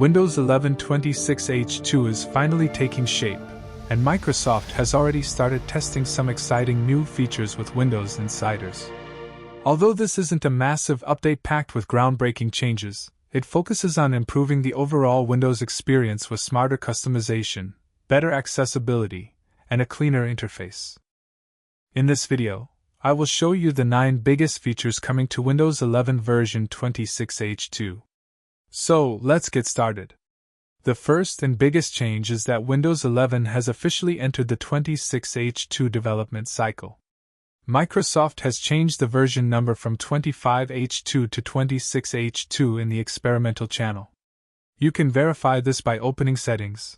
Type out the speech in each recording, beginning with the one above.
Windows 11 26H2 is finally taking shape, and Microsoft has already started testing some exciting new features with Windows Insiders. Although this isn't a massive update packed with groundbreaking changes, it focuses on improving the overall Windows experience with smarter customization, better accessibility, and a cleaner interface. In this video, I will show you the 9 biggest features coming to Windows 11 version 26H2. So, let's get started. The first and biggest change is that Windows 11 has officially entered the 26H2 development cycle. Microsoft has changed the version number from 25H2 to 26H2 in the experimental channel. You can verify this by opening Settings,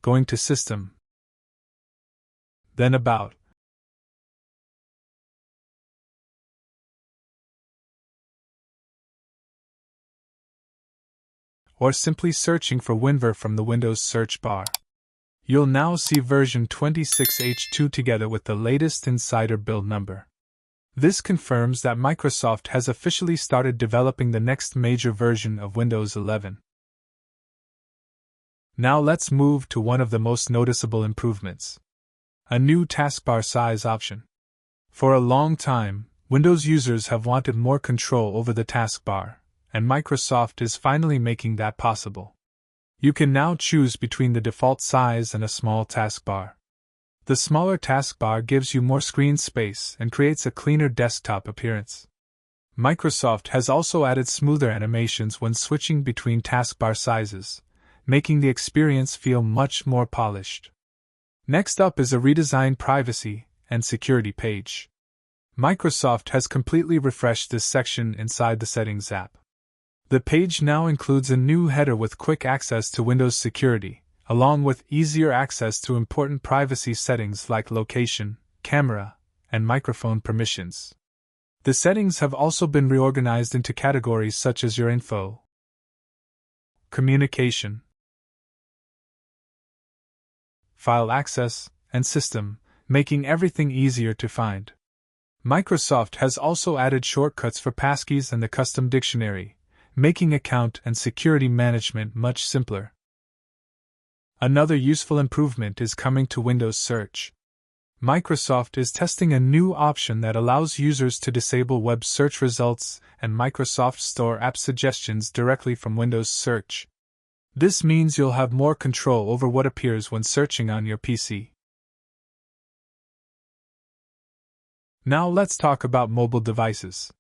going to System, then About, or simply searching for WinVer from the Windows search bar. You'll now see version 26H2 together with the latest Insider build number. This confirms that Microsoft has officially started developing the next major version of Windows 11. Now let's move to one of the most noticeable improvements: a new taskbar size option. For a long time, Windows users have wanted more control over the taskbar, and Microsoft is finally making that possible. You can now choose between the default size and a small taskbar. The smaller taskbar gives you more screen space and creates a cleaner desktop appearance. Microsoft has also added smoother animations when switching between taskbar sizes, making the experience feel much more polished. Next up is a redesigned privacy and security page. Microsoft has completely refreshed this section inside the Settings app. The page now includes a new header with quick access to Windows security, along with easier access to important privacy settings like location, camera, and microphone permissions. The settings have also been reorganized into categories such as Your Info, Communication, File Access, and System, making everything easier to find. Microsoft has also added shortcuts for passkeys and the custom dictionary, making account and security management much simpler. Another useful improvement is coming to Windows Search. Microsoft is testing a new option that allows users to disable web search results and Microsoft Store app suggestions directly from Windows Search. This means you'll have more control over what appears when searching on your PC. Now let's talk about mobile devices.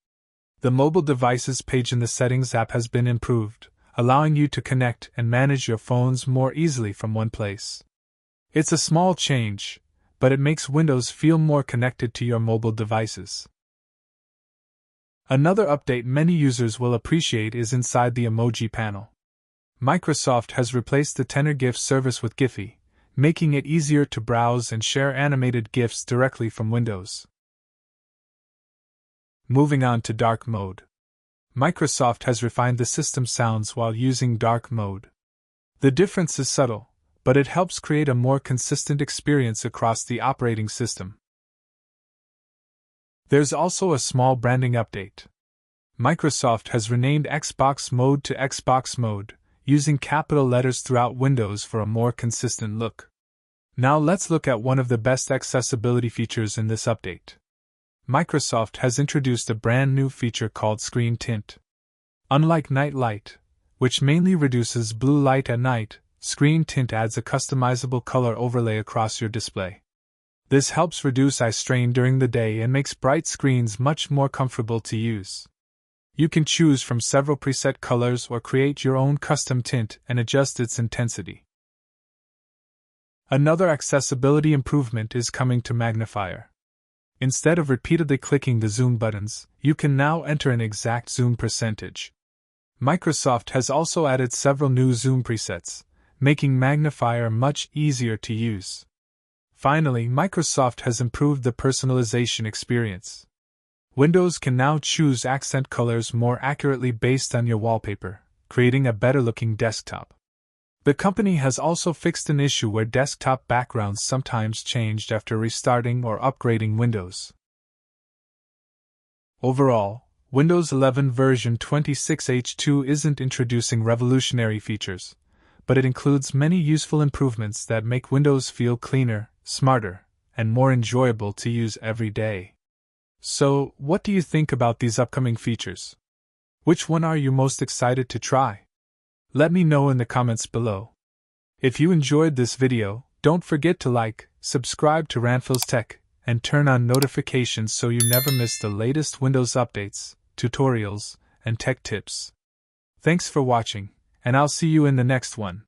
The mobile devices page in the Settings app has been improved, allowing you to connect and manage your phones more easily from one place. It's a small change, but it makes Windows feel more connected to your mobile devices. Another update many users will appreciate is inside the emoji panel. Microsoft has replaced the Tenor GIF service with Giphy, making it easier to browse and share animated GIFs directly from Windows. Moving on to Dark Mode. Microsoft has refined the system sounds while using Dark Mode. The difference is subtle, but it helps create a more consistent experience across the operating system. There's also a small branding update. Microsoft has renamed Xbox Mode to Xbox Mode, using capital letters throughout Windows for a more consistent look. Now let's look at one of the best accessibility features in this update. Microsoft has introduced a brand new feature called Screen Tint. Unlike Night Light, which mainly reduces blue light at night, Screen Tint adds a customizable color overlay across your display. This helps reduce eye strain during the day and makes bright screens much more comfortable to use. You can choose from several preset colors or create your own custom tint and adjust its intensity. Another accessibility improvement is coming to Magnifier. Instead of repeatedly clicking the zoom buttons, you can now enter an exact zoom percentage. Microsoft has also added several new zoom presets, making Magnifier much easier to use. Finally, Microsoft has improved the personalization experience. Windows can now choose accent colors more accurately based on your wallpaper, creating a better-looking desktop. The company has also fixed an issue where desktop backgrounds sometimes changed after restarting or upgrading Windows. Overall, Windows 11 version 26H2 isn't introducing revolutionary features, but it includes many useful improvements that make Windows feel cleaner, smarter, and more enjoyable to use every day. So, what do you think about these upcoming features? Which one are you most excited to try? Let me know in the comments below. If you enjoyed this video, don't forget to like, subscribe to Randfil's Tech, and turn on notifications so you never miss the latest Windows updates, tutorials, and tech tips. Thanks for watching, and I'll see you in the next one.